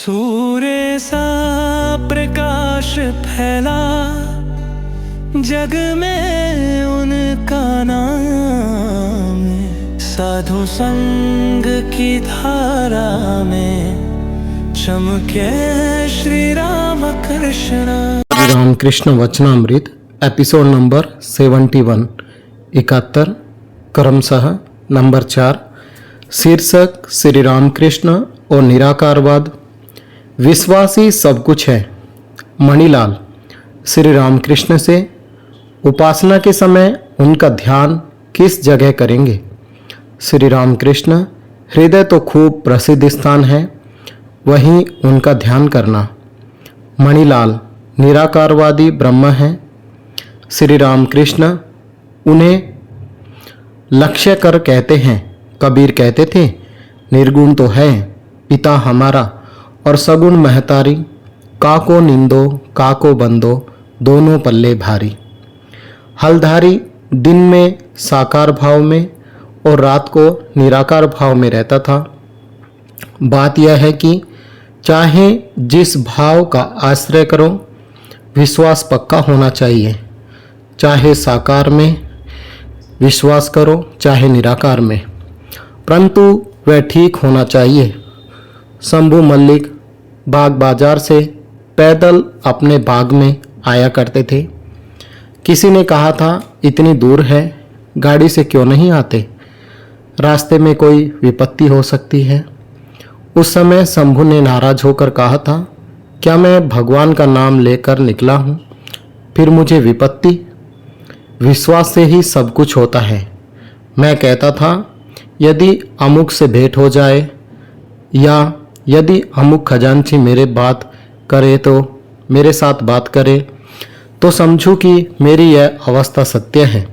सूर्य सा प्रकाश फैला जग में उनका नाम, साधु संग की धारा में चमके श्री राम कृष्ण। रामकृष्ण वचनामृत एपिसोड नंबर 71 71 क्रमशः नंबर 4। शीर्षक श्री रामकृष्ण और निराकारवाद। विश्वासी सब कुछ है। मणिलाल। श्री रामकृष्ण से उपासना के समय उनका ध्यान किस जगह करेंगे? श्री रामकृष्ण हृदय तो खूब प्रसिद्ध स्थान है, वहीं उनका ध्यान करना। मणिलाल निराकारवादी ब्रह्म है। श्री रामकृष्ण उन्हें लक्ष्य कर कहते हैं। कबीर कहते थे, निर्गुण तो है पिता हमारा और सगुण महतारी, काको निंदो काको बंदो दोनों पल्ले भारी। हलधारी दिन में साकार भाव में और रात को निराकार भाव में रहता था। बात यह है कि चाहे जिस भाव का आश्रय करो, विश्वास पक्का होना चाहिए। चाहे साकार में विश्वास करो, चाहे निराकार में, परंतु वह ठीक होना चाहिए। शंभू मल्लिक बाग बाजार से पैदल अपने बाग में आया करते थे। किसी ने कहा था, इतनी दूर है, गाड़ी से क्यों नहीं आते? रास्ते में कोई विपत्ति हो सकती है। उस समय शंभू ने नाराज होकर कहा था, क्या मैं भगवान का नाम लेकर निकला हूँ, फिर मुझे विपत्ति? विश्वास से ही सब कुछ होता है। मैं कहता था, यदि अमुक से भेंट हो जाए या यदि अमुक खजांची मेरे साथ बात करे तो समझूं कि मेरी यह अवस्था सत्य है,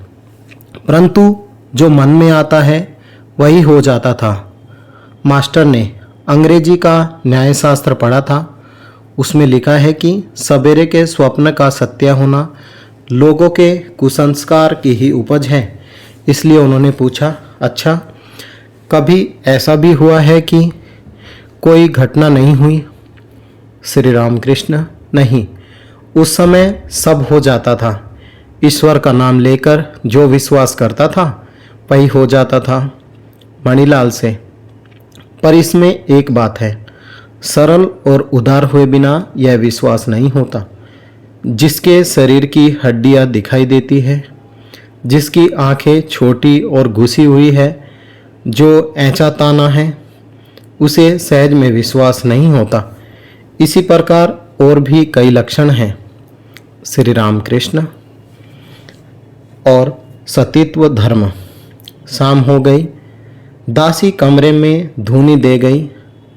परंतु जो मन में आता है वही हो जाता था। मास्टर ने अंग्रेजी का न्यायशास्त्र पढ़ा था। उसमें लिखा है कि सवेरे के स्वप्न का सत्य होना लोगों के कुसंस्कार की ही उपज है। इसलिए उन्होंने पूछा, अच्छा कभी ऐसा भी हुआ है कि कोई घटना नहीं हुई? श्री रामकृष्ण, नहीं, उस समय सब हो जाता था। ईश्वर का नाम लेकर जो विश्वास करता था वही हो जाता था। मणिलाल से, पर इसमें एक बात है, सरल और उदार हुए बिना यह विश्वास नहीं होता। जिसके शरीर की हड्डियां दिखाई देती है, जिसकी आंखें छोटी और घुसी हुई है, जो ऐंचा ताना है, उसे सहज में विश्वास नहीं होता। इसी प्रकार और भी कई लक्षण हैं। श्री रामकृष्ण और सतीत्व धर्म। शाम हो गई, दासी कमरे में धूनी दे गई।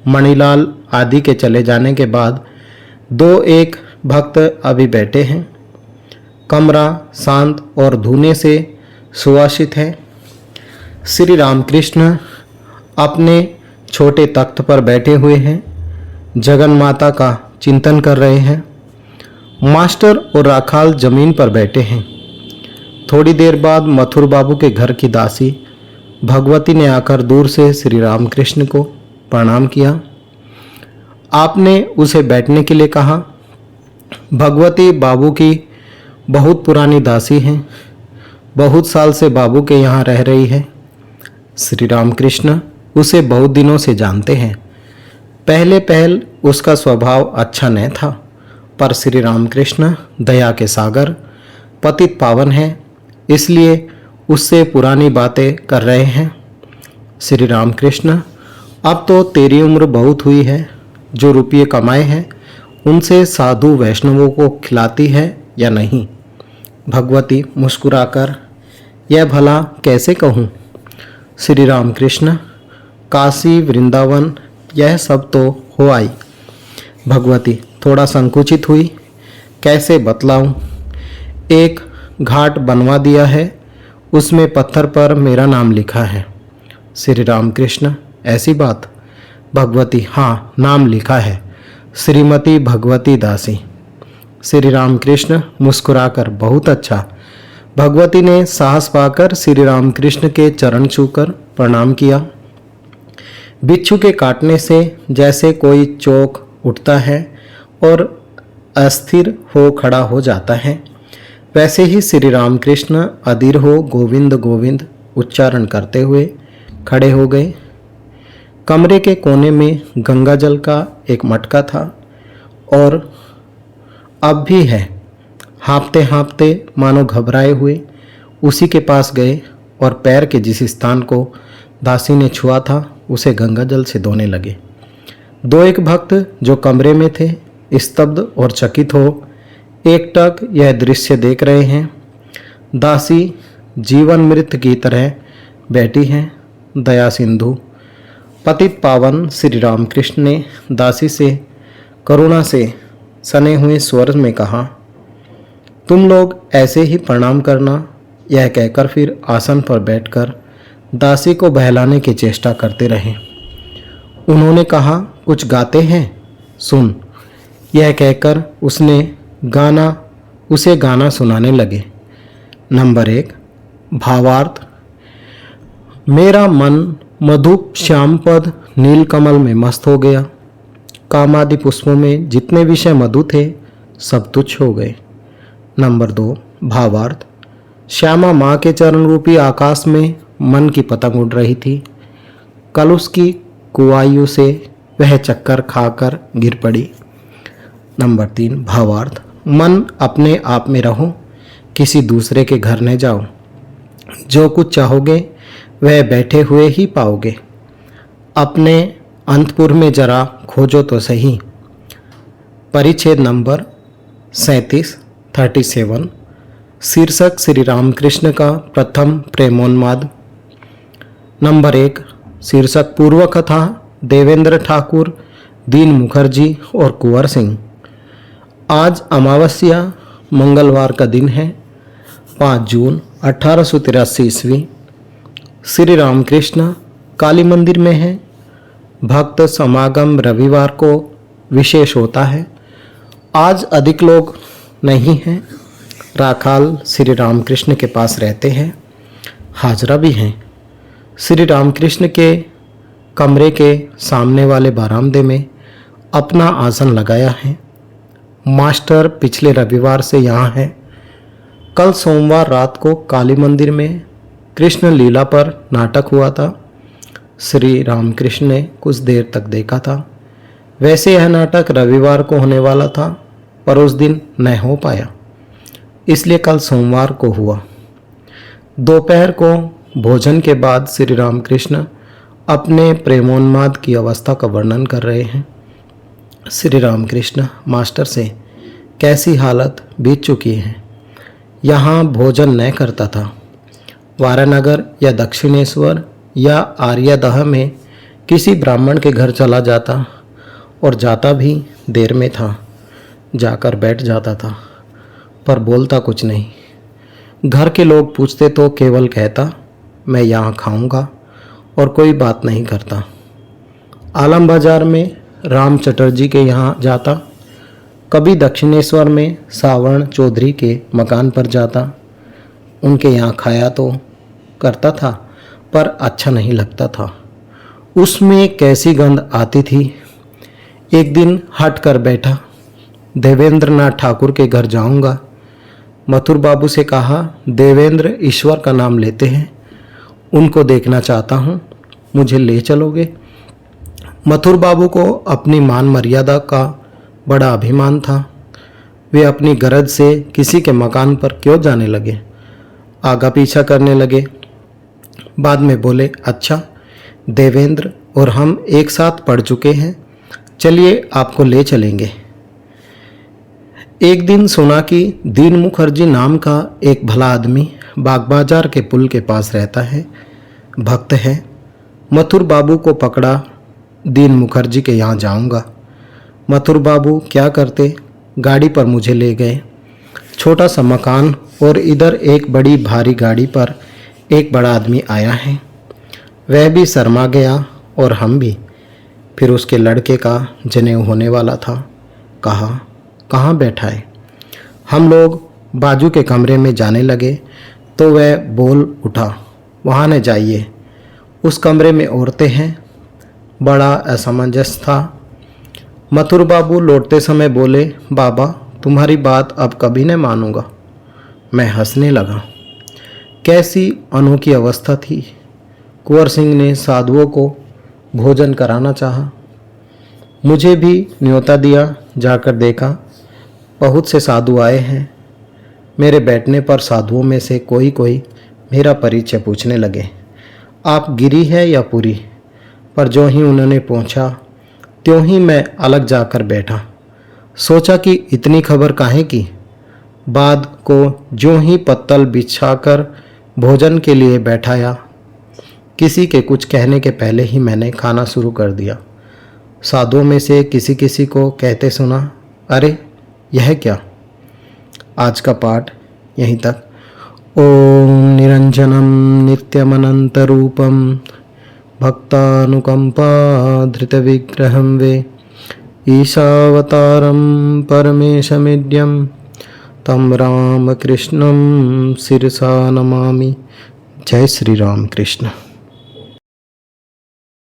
मणिलाल आदि के चले जाने के बाद दो एक भक्त अभी बैठे हैं। कमरा शांत और धूने से सुवासित है। श्री रामकृष्ण अपने छोटे तख्त पर बैठे हुए हैं, जगन माता का चिंतन कर रहे हैं। मास्टर और राखाल जमीन पर बैठे हैं। थोड़ी देर बाद मथुर बाबू के घर की दासी भगवती ने आकर दूर से श्री रामकृष्ण को प्रणाम किया। आपने उसे बैठने के लिए कहा। भगवती बाबू की बहुत पुरानी दासी हैं, बहुत साल से बाबू के यहाँ रह रही है। श्री रामकृष्ण उसे बहुत दिनों से जानते हैं। पहले उसका स्वभाव अच्छा नहीं था, पर श्री रामकृष्ण दया के सागर, पतित पावन है, इसलिए उससे पुरानी बातें कर रहे हैं। श्री रामकृष्ण, अब तो तेरी उम्र बहुत हुई है, जो रुपये कमाए हैं उनसे साधु वैष्णवों को खिलाती है या नहीं? भगवती मुस्कुराकर, यह भला कैसे कहूँ? श्री रामकृष्ण, काशी वृंदावन यह सब तो हो आई। भगवती थोड़ा संकुचित हुई, कैसे बतलाऊं? एक घाट बनवा दिया है, उसमें पत्थर पर मेरा नाम लिखा है। श्री रामकृष्ण, ऐसी बात? भगवती, हाँ, नाम लिखा है, श्रीमती भगवती दासी। श्री रामकृष्ण मुस्कुराकर, बहुत अच्छा। भगवती ने साहस पाकर श्री रामकृष्ण के चरण छूकर प्रणाम किया। बिच्छू के काटने से जैसे कोई चोक उठता है और अस्थिर हो खड़ा हो जाता है, वैसे ही श्री रामकृष्ण अधीर हो गोविंद गोविंद उच्चारण करते हुए खड़े हो गए। कमरे के कोने में गंगा जल का एक मटका था और अब भी है। हाँफते हाँफते मानो घबराए हुए उसी के पास गए और पैर के जिस स्थान को दासी ने छुआ था उसे गंगा जल से धोने लगे। दो एक भक्त जो कमरे में थे स्तब्ध और चकित हो एकटक यह दृश्य देख रहे हैं। दासी जीवन मृत की तरह बैठी हैं। दया सिंधु पतित पावन श्री रामकृष्ण ने दासी से करुणा से सने हुए स्वर में कहा, तुम लोग ऐसे ही प्रणाम करना। यह कहकर फिर आसन पर बैठकर दासी को बहलाने की चेष्टा करते रहे। उन्होंने कहा, कुछ गाते हैं, सुन। यह कहकर उसे गाना सुनाने लगे। नंबर 1 भावार्थ। मेरा मन मधुप श्याम पद नील कमल में मस्त हो गया। कामादि पुष्पों में जितने विषय मधु थे सब तुच्छ हो गए। नंबर 2 भावार्थ। श्यामा माँ के चरण रूपी आकाश में मन की पतंग उड़ रही थी। कल उसकी कुआयु से वह चक्कर खाकर गिर पड़ी। नंबर 3 भावार्थ। मन अपने आप में रहो, किसी दूसरे के घर न जाओ। जो कुछ चाहोगे वह बैठे हुए ही पाओगे। अपने अंतपुर में जरा खोजो तो सही। परिच्छेद नंबर 37 शीर्षक श्री रामकृष्ण का प्रथम प्रेमोन्माद। नंबर 1 शीर्षक पूर्व कथा देवेंद्र ठाकुर, दीन मुखर्जी और कुंवर सिंह। आज अमावस्या मंगलवार का दिन है, 5 जून 1883 ईस्वी। श्री रामकृष्ण काली मंदिर में है। भक्त समागम रविवार को विशेष होता है। आज अधिक लोग नहीं हैं। राखाल श्री रामकृष्ण के पास रहते हैं। हाजरा भी हैं। श्री रामकृष्ण के कमरे के सामने वाले बरामदे में अपना आसन लगाया है। मास्टर पिछले रविवार से यहाँ है। कल सोमवार रात को काली मंदिर में कृष्ण लीला पर नाटक हुआ था। श्री रामकृष्ण ने कुछ देर तक देखा था। वैसे यह नाटक रविवार को होने वाला था पर उस दिन न हो पाया, इसलिए कल सोमवार को हुआ। दोपहर को भोजन के बाद श्री रामकृष्ण अपने प्रेमोन्माद की अवस्था का वर्णन कर रहे हैं। श्री रामकृष्ण मास्टर से कैसी हालत बीत चुकी है। यहाँ भोजन न करता था। वारानगर या दक्षिणेश्वर या आर्यदह में किसी ब्राह्मण के घर चला जाता और जाता भी देर में था। जाकर बैठ जाता था पर बोलता कुछ नहीं। घर के लोग पूछते तो केवल कहता, मैं यहाँ खाऊंगा, और कोई बात नहीं करता। आलम बाजार में राम चटर्जी के यहाँ जाता। कभी दक्षिणेश्वर में सावर्ण चौधरी के मकान पर जाता। उनके यहाँ खाया तो करता था पर अच्छा नहीं लगता था। उसमें कैसी गंध आती थी। एक दिन हट कर बैठा। देवेंद्र नाथ ठाकुर के घर जाऊंगा। मथुर बाबू से कहा, देवेंद्र ईश्वर का नाम लेते हैं, उनको देखना चाहता हूँ, मुझे ले चलोगे? मथुर बाबू को अपनी मान मर्यादा का बड़ा अभिमान था। वे अपनी गरज से किसी के मकान पर क्यों जाने लगे। आगा पीछा करने लगे। बाद में बोले, अच्छा देवेंद्र और हम एक साथ पढ़ चुके हैं, चलिए आपको ले चलेंगे। एक दिन सुना कि दीन मुखर्जी नाम का एक भला आदमी बागबाजार के पुल के पास रहता है, भक्त है। मथुर बाबू को पकड़ा। दीन मुखर्जी के यहाँ जाऊंगा। मथुर बाबू क्या करते, गाड़ी पर मुझे ले गए। छोटा सा मकान और इधर एक बड़ी भारी गाड़ी पर एक बड़ा आदमी आया है। वह भी शर्मा गया और हम भी। फिर उसके लड़के का जनेऊ होने वाला था। कहा, कहाँ बैठा है? हम लोग बाजू के कमरे में जाने लगे तो वह बोल उठा, वहाँ न जाइए, उस कमरे में औरतें हैं। बड़ा असमंजस था। मथुर बाबू लौटते समय बोले, बाबा तुम्हारी बात अब कभी न मानूंगा। मैं हंसने लगा। कैसी अनोखी अवस्था थी। कुंवर सिंह ने साधुओं को भोजन कराना चाहा। मुझे भी न्योता दिया। जाकर देखा बहुत से साधु आए हैं। मेरे बैठने पर साधुओं में से कोई कोई मेरा परिचय पूछने लगे, आप गिरी है या पुरी? पर जो ही उन्होंने पूछा त्यों ही मैं अलग जाकर बैठा। सोचा कि इतनी खबर काहे की। बाद को ज्यों ही पत्तल बिछाकर भोजन के लिए बैठाया, किसी के कुछ कहने के पहले ही मैंने खाना शुरू कर दिया। साधुओं में से किसी किसी को कहते सुना, अरे यह क्या। आज का पाठ यहीं तक। ओम निरंजनम नित्यमनंतरूपम भक्तानुकंपा धृत विग्रहं वे ईशावतारं परमेशमिड्यं तम रामकृष्णं शिरसा नमामि। जय श्री राम कृष्ण।